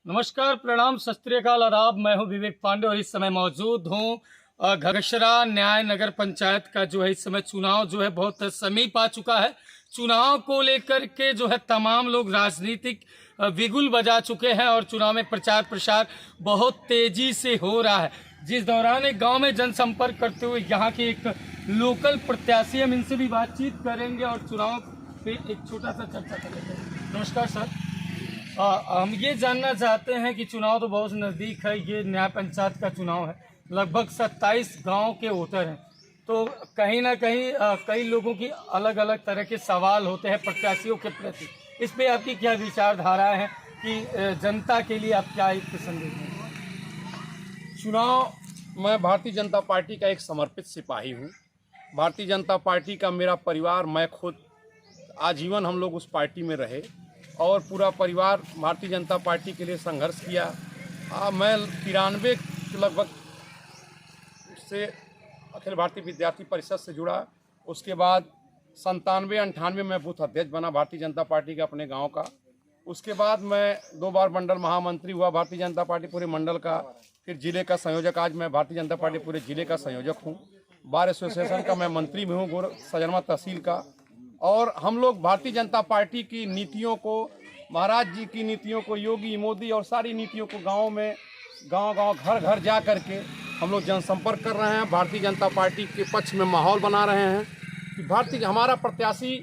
नमस्कार, प्रणाम, सत श्री अकाल, आदाब। मैं हूं विवेक पांडे और इस समय मौजूद हूं घगसरा न्याय नगर पंचायत का जो है इस समय चुनाव जो है बहुत समीप आ चुका है। चुनाव को लेकर के जो है तमाम लोग राजनीतिक बिगुल बजा चुके हैं और चुनाव में प्रचार प्रसार बहुत तेजी से हो रहा है। जिस दौरान एक गांव में जनसंपर्क करते हुए यहाँ के एक लोकल प्रत्याशी, हम इनसे भी बातचीत करेंगे और चुनाव पे एक छोटा सा चर्चा करेंगे। नमस्कार सर, हम ये जानना चाहते हैं कि चुनाव तो बहुत नज़दीक है, ये न्याय पंचायत का चुनाव है, लगभग 27 गांव के वोटर हैं, तो कहीं ना कहीं कई लोगों की अलग अलग तरह के सवाल होते हैं प्रत्याशियों के प्रति। इस पे आपकी क्या विचारधारा है कि जनता के लिए आप क्या एक संदेश दें? चुनाव, मैं भारतीय जनता पार्टी का एक समर्पित सिपाही हूँ। भारतीय जनता पार्टी का मेरा परिवार, मैं खुद आजीवन हम लोग उस पार्टी में रहे और पूरा परिवार भारतीय जनता पार्टी के लिए संघर्ष किया। मैं 93 लगभग से अखिल भारतीय विद्यार्थी परिषद से जुड़ा। उसके बाद 97-98 में बूथ अध्यक्ष बना भारतीय जनता पार्टी का अपने गांव का। उसके बाद मैं 2 बार मंडल महामंत्री हुआ भारतीय जनता पार्टी पूरे मंडल का, फिर जिले का संयोजक। आज मैं भारतीय जनता पार्टी पूरे जिले का संयोजक हूँ। बार एसोसिएशन का मैं मंत्री भी हूँ, सजनवा तहसील का। और हम लोग भारतीय जनता पार्टी की नीतियों को, महाराज जी की नीतियों को, योगी मोदी और सारी नीतियों को गाँव में, गांव घर घर जा करके हम लोग जनसंपर्क कर रहे हैं। भारतीय जनता पार्टी के पक्ष में माहौल बना रहे हैं कि हमारा प्रत्याशी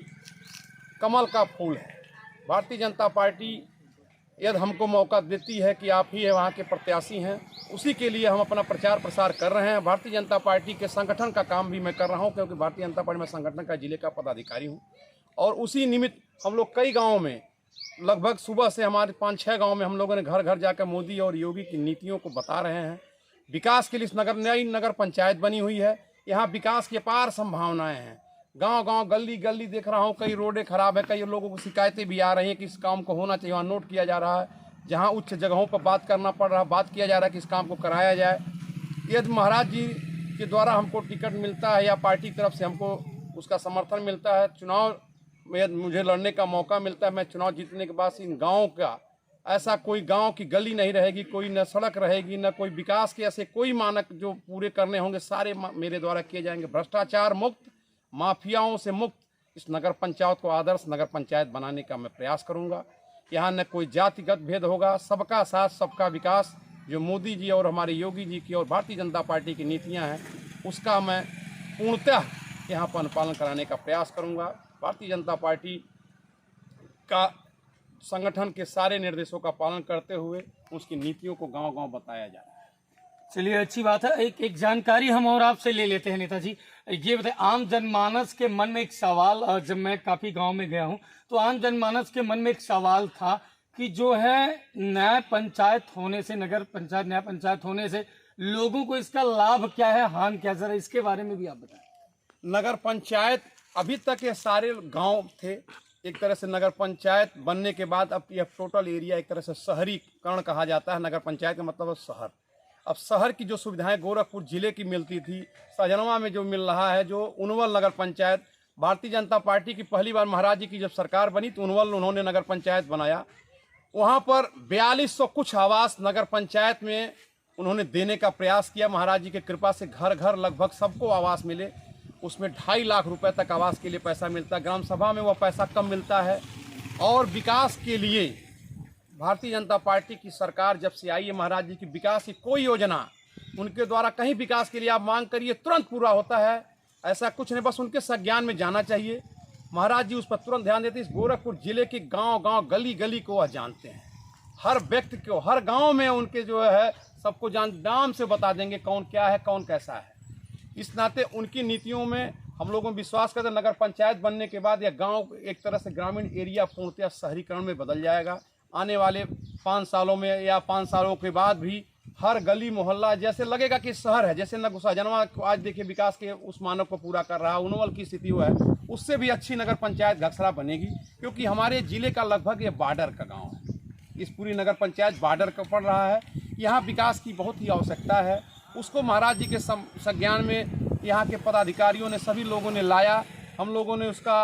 कमल का फूल है। भारतीय जनता पार्टी यदि हमको मौका देती है कि आप ही है वहाँ के प्रत्याशी हैं, उसी के लिए हम अपना प्रचार प्रसार कर रहे हैं। भारतीय जनता पार्टी के संगठन का काम भी मैं कर रहा हूँ, क्योंकि भारतीय जनता पार्टी में संगठन का जिले का पदाधिकारी हूँ। और उसी निमित्त हम लोग कई गाँवों में, लगभग सुबह से हमारे 5-6 गाँव में हम लोगों ने घर घर जाकर मोदी और योगी की नीतियों को बता रहे हैं। विकास के लिए इस नई नगर पंचायत बनी हुई है, यहाँ विकास की अपार संभावनाएँ हैं। गांव गली गली देख रहा हूँ, कई रोडें खराब है, कई लोगों को शिकायतें भी आ रही हैं कि इस काम को होना चाहिए, वहाँ नोट किया जा रहा है। जहाँ उच्च जगहों पर बात करना पड़ रहा, बात किया जा रहा है कि इस काम को कराया जाए। यदि महाराज जी के द्वारा हमको टिकट मिलता है या पार्टी की तरफ से हमको उसका समर्थन मिलता है, चुनाव में मुझे लड़ने का मौका मिलता है, मैं चुनाव जीतने के बाद इन गाँव का ऐसा कोई गाँव की गली नहीं रहेगी, कोई न सड़क रहेगी, न कोई विकास के ऐसे कोई मानक जो पूरे करने होंगे, सारे मेरे द्वारा किए जाएंगे। भ्रष्टाचार मुक्त, माफियाओं से मुक्त इस नगर पंचायत को आदर्श नगर पंचायत बनाने का मैं प्रयास करूंगा। यहाँ न कोई जातिगत भेद होगा, सबका साथ सबका विकास, जो मोदी जी और हमारे योगी जी की और भारतीय जनता पार्टी की नीतियाँ हैं, उसका मैं पूर्णतः यहाँ पर अनुपालन कराने का प्रयास करूँगा। भारतीय जनता पार्टी का संगठन के सारे निर्देशों का पालन करते हुए उसकी नीतियों को गाँव-गाँव बताया जा रहा है। चलिए, अच्छी बात है। एक जानकारी हम और आपसे ले लेते हैं नेताजी। ये बताए, आम जनमानस के मन में एक सवाल, जब मैं काफ़ी गांव में गया हूं तो आम जनमानस के मन में एक सवाल था कि जो है न्याय पंचायत होने से, नगर पंचायत न्याय पंचायत होने से लोगों को इसका लाभ क्या है, हानि क्या, जरा इसके बारे में भी आप बताएं। नगर पंचायत अभी तक ये सारे गांव थे, एक तरह से नगर पंचायत बनने के बाद अब यह टोटल एरिया एक तरह से शहरीकरण कहा जाता है। नगर पंचायत का मतलब है शहर। अब शहर की जो सुविधाएं गोरखपुर जिले की मिलती थी, सजनवा में जो मिल रहा है, जो उनवल नगर पंचायत, भारतीय जनता पार्टी की पहली बार महाराज जी की जब सरकार बनी तो उनवल उन्होंने नगर पंचायत बनाया। वहाँ पर 4200 कुछ आवास नगर पंचायत में उन्होंने देने का प्रयास किया। महाराज जी की कृपा से घर घर लगभग सबको आवास मिले। उसमें 2.5 लाख रुपए तक आवास के लिए पैसा मिलता है। ग्राम सभा में वह पैसा कम मिलता है। और विकास के लिए भारतीय जनता पार्टी की सरकार जब से आई है, महाराज जी की विकास की कोई योजना उनके द्वारा कहीं विकास के लिए आप मांग करिए तुरंत पूरा होता है। ऐसा कुछ नहीं, बस उनके संज्ञान में जाना चाहिए। महाराज जी उस पर तुरंत ध्यान देते हैं। इस गोरखपुर जिले के गांव गली गली को वह जानते हैं, हर व्यक्ति को, हर गांव में उनके जो है सबको नाम से बता देंगे कौन क्या है, कौन कैसा है। इस नाते उनकी नीतियों में हम लोगों विश्वास करते हैं। नगर पंचायत बनने के बाद यह गाँव एक तरह से ग्रामीण एरिया पूर्णतः शहरीकरण में बदल जाएगा। आने वाले 5 सालों में या 5 सालों के बाद भी हर गली मोहल्ला जैसे लगेगा कि शहर है। जैसे सजनवा आज देखिए विकास के उस मानक को पूरा कर रहा है, उनवल की स्थिति वो है, उससे भी अच्छी नगर पंचायत घगसरा बनेगी, क्योंकि हमारे जिले का लगभग ये बॉर्डर का गांव है। इस पूरी नगर पंचायत बॉर्डर का पड़ रहा है। यहाँ विकास की बहुत ही आवश्यकता है। उसको महाराज जी के संज्ञान में यहाँ के पदाधिकारियों ने, सभी लोगों ने लाया। हम लोगों ने उसका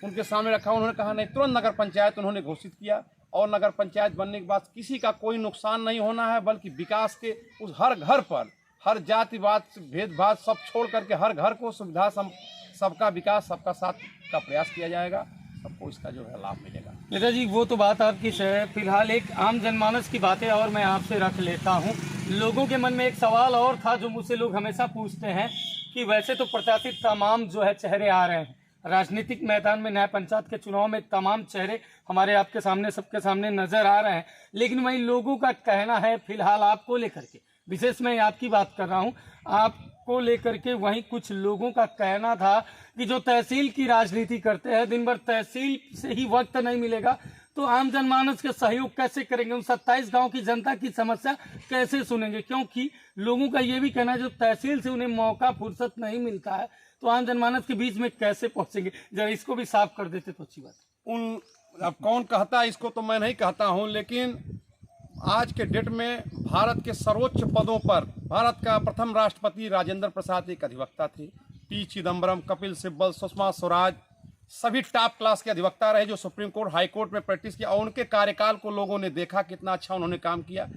उनके सामने रखा। उन्होंने कहा नहीं, तुरंत नगर पंचायत उन्होंने घोषित किया। और नगर पंचायत बनने के बाद किसी का कोई नुकसान नहीं होना है, बल्कि विकास के उस हर घर पर, हर जातिवाद भेदभाव सब छोड़ करके हर घर को सुविधा सबका विकास, सबका साथ का प्रयास किया जाएगा। सबको इसका जो है लाभ मिलेगा। नेताजी वो तो बात आपकी है, फिलहाल एक आम जनमानस की बातें और मैं आपसे रख लेता हूँ। लोगों के मन में एक सवाल और था जो मुझसे लोग हमेशा पूछते हैं कि वैसे तो प्रत्याशित तमाम जो है चेहरे आ रहे हैं राजनीतिक मैदान में, न्याय पंचायत के चुनाव में तमाम चेहरे हमारे आपके सामने, सबके सामने नजर आ रहे हैं, लेकिन वही लोगों का कहना है फिलहाल आपको लेकर के, विशेष मैं आपकी बात कर रहा हूँ, आपको लेकर के वहीं कुछ लोगों का कहना था कि जो तहसील की राजनीति करते हैं, दिन भर तहसील से ही वक्त नहीं मिलेगा तो आम जनमानस के सहयोग कैसे करेंगे, उन 27 गांव की जनता की समस्या कैसे सुनेंगे, क्योंकि लोगों का ये भी कहना है जो तहसील से उन्हें मौका फुर्सत नहीं मिलता है तो आम जनमानस के बीच में कैसे पहुंचेंगे। जब इसको भी साफ कर देते तो अच्छी बात। अब कौन कहता है इसको तो मैं नहीं कहता हूं, लेकिन आज के डेट में भारत के सर्वोच्च पदों पर भारत का प्रथम राष्ट्रपति राजेंद्र प्रसाद एक अधिवक्ता थे, पी चिदम्बरम, कपिल सिब्बल, सुषमा स्वराज सभी टॉप क्लास के अधिवक्ता रहे जो सुप्रीम कोर्ट, हाई कोर्ट में प्रैक्टिस किया, और उनके कार्यकाल को लोगों ने देखा कितना अच्छा उन्होंने काम किया।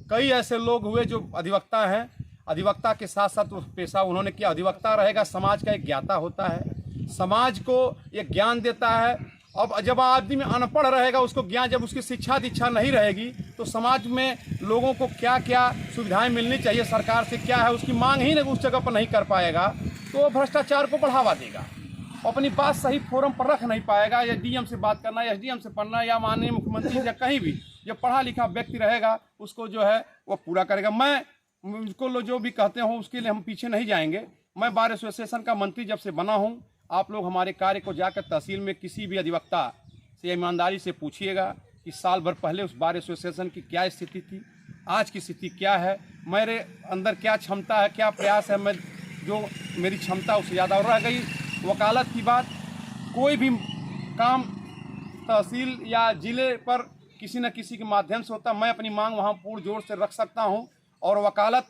कई ऐसे लोग हुए जो अधिवक्ता हैं, अधिवक्ता के साथ साथ पेशा उन्होंने किया। अधिवक्ता रहेगा समाज का एक ज्ञाता होता है, समाज को एक ज्ञान देता है। अब जब आदमी अनपढ़ रहेगा, उसको ज्ञान, जब उसकी शिक्षा दीक्षा नहीं रहेगी तो समाज में लोगों को क्या क्या सुविधाएं मिलनी चाहिए, सरकार से क्या है, उसकी मांग ही उस जगह पर नहीं कर पाएगा तो भ्रष्टाचार को बढ़ावा देगा, अपनी बात सही फोरम पर रख नहीं पाएगा। या डीएम से बात करना, या एसडीएम से पढ़ना, या माननीय मुख्यमंत्री या कहीं भी जो पढ़ा लिखा व्यक्ति रहेगा उसको जो है वो पूरा करेगा। मैं उसको जो भी कहते हो उसके लिए हम पीछे नहीं जाएंगे। मैं बार एसोसिएशन का मंत्री जब से बना हूँ, आप लोग हमारे कार्य को जाकर तहसील में किसी भी अधिवक्ता से ईमानदारी से पूछिएगा कि साल भर पहले उस बार एसोसिएशन की क्या स्थिति थी, आज की स्थिति क्या है, मेरे अंदर क्या क्षमता है, क्या प्रयास है, मैं जो मेरी क्षमता उससे ज़्यादा और रह गई। वकालत की बात, कोई भी काम तहसील या जिले पर किसी न किसी के माध्यम से होता, मैं अपनी मांग वहाँ पूर्ण जोर से रख सकता हूँ। और वकालत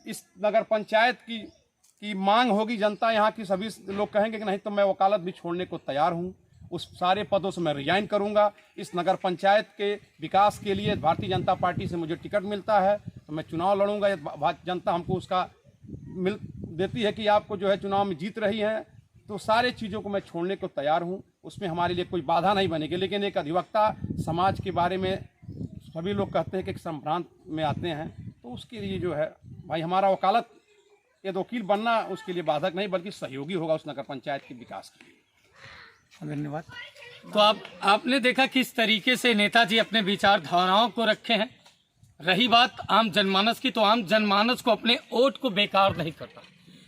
इस नगर पंचायत की मांग होगी, जनता यहाँ की सभी लोग कहेंगे कि नहीं तो मैं वकालत भी छोड़ने को तैयार हूँ। उस सारे पदों से मैं रिजाइन करूँगा। इस नगर पंचायत के विकास के लिए भारतीय जनता पार्टी से मुझे टिकट मिलता है तो मैं चुनाव लड़ूंगा। जनता हमको उसका मिल देती है कि आपको जो है चुनाव में जीत रही है, तो सारे चीज़ों को मैं छोड़ने को तैयार हूँ। उसमें हमारे लिए कोई बाधा नहीं बनेगी। लेकिन एक अधिवक्ता समाज के बारे में सभी लोग कहते हैं कि संभ्रांत में आते हैं, तो उसके लिए जो है भाई हमारा वकालत ये वकील बनना उसके लिए बाधक नहीं बल्कि सहयोगी होगा उस नगर पंचायत के विकास के लिए। धन्यवाद। तो आपने देखा किस तरीके से नेताजी अपने विचारधाराओं को रखे हैं। रही बात आम जनमानस की, तो आम जनमानस को अपने वोट को बेकार नहीं करता,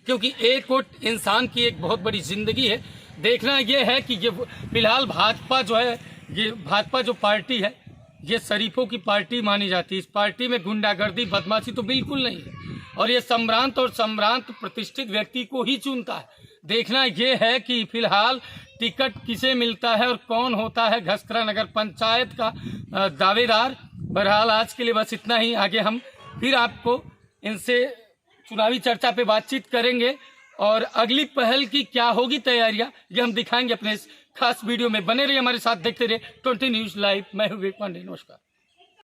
क्योंकि एक वोट इंसान की एक बहुत बड़ी जिंदगी है। देखना यह है कि ये फिलहाल भाजपा जो है, ये भाजपा जो पार्टी है ये शरीफों की पार्टी मानी जाती है। इस पार्टी में गुंडागर्दी, बदमाशी तो बिल्कुल नहीं है, और ये सम्भ्रांत और सम्भ्रांत प्रतिष्ठित व्यक्ति को ही चुनता है। देखना यह है कि फिलहाल टिकट किसे मिलता है और कौन होता है घसकरा नगर पंचायत का दावेदार। बहरहाल आज के लिए बस इतना ही। आगे हम फिर आपको इनसे चुनावी चर्चा पे बातचीत करेंगे और अगली पहल की क्या होगी तैयारियां, ये हम दिखाएंगे अपने इस खास वीडियो में। बने रहिए हमारे साथ, देखते रहिए 20 न्यूज़ लाइव। मैं हूं विवेक पांडे, नमस्कार।